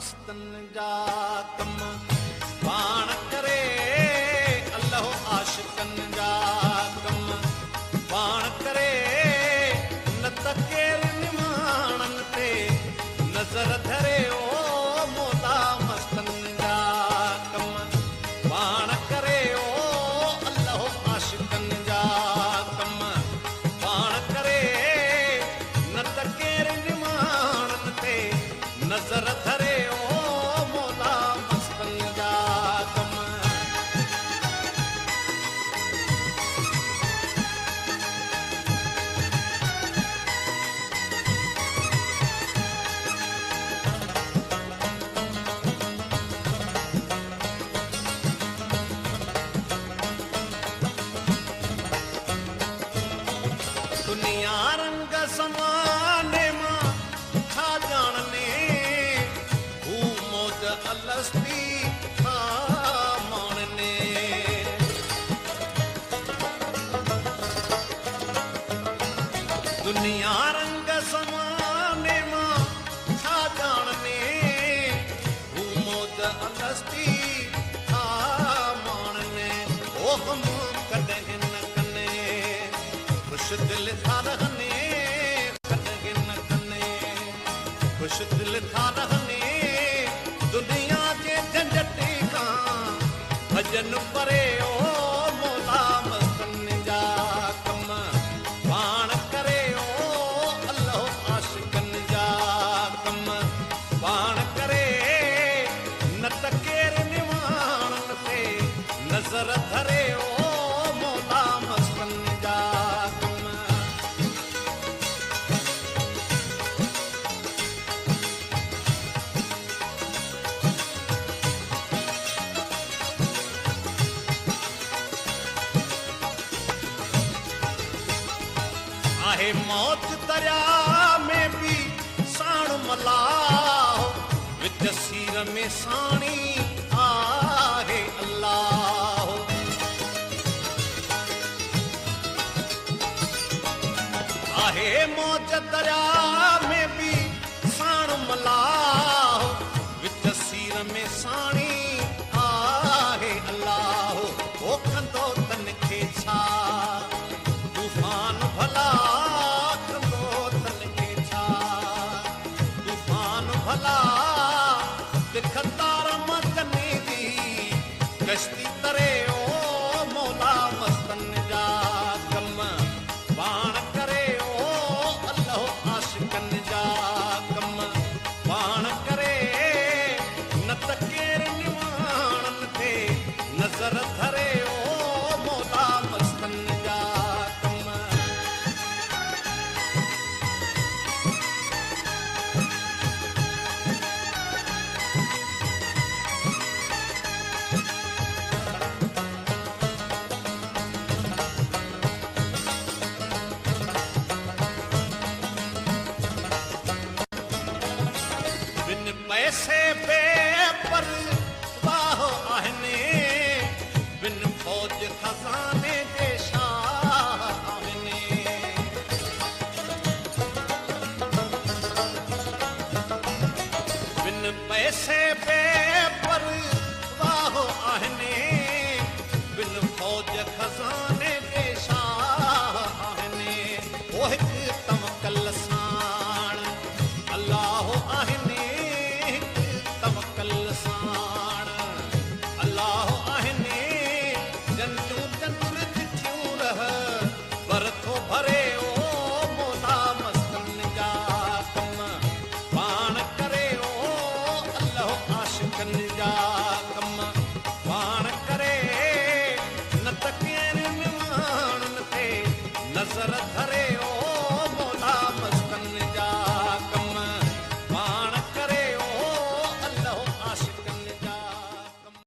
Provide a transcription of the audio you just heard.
मस्तन जा कम पाण करे अल्लाह आशिकन जा कम पाण करे न त केर निमाणन ते नज़र धरे ओ मोला मस्तन जा कम पाण करे ओ अल्लाह आशिकन जा कम पाण करे न त केर निमाणन ते नज़र धरे ओ मोला मस्तन जा कम दुनिया रंग समाने मां छा ॼाणने हू मौज अलस्ती छा माणने दुनिया रंग समाने मां छा ॼाणने हू मौज अलस्ती छा माणने ओ हम कॾहिं न कने खुश दिल था रहने कॾहिं न कने खुश दिल था रहने दुनिया जे झंझट खां भजन परे ओ मोला मस्तन जा कम पाण करे ओ अल्लाह आशिकन जा कम पाण करे न त केर निमाणन ते नज़र धरे ओ मोला मस्तन जा कम आहे मौत दरिया में भी साण मलाह विच सीर में साणी आहे अल्लाह आहे मौत दरिया में भी साण मलाह विच सीर में साणी आहे अल्लाह ओ कंदो तन खे छा तूफान भला कश्ती तरे ओ मोला मस्तन जा कम पाण करे ओ अल्लाह आशिकन जा कम पाण करे न त केर निमाणन ते नज़र धरे ओ मोला मस्तन जा कम पैसे बेपर वाह आहिनि बिन फौज खज़ाने जे शाह आहिनि बिन पैसे बेपर वाह आहिनि बिन फौज खज़ाने जे शाह आहिनि ओ हिकु तवकल साण अल्लाह आहिनि भरे ओ मोला मस्तन जा कम पाण करे ओ अल्लाह आशिकन जा कम पाण करे न त केर निमाणन ते नज़र धरे ओ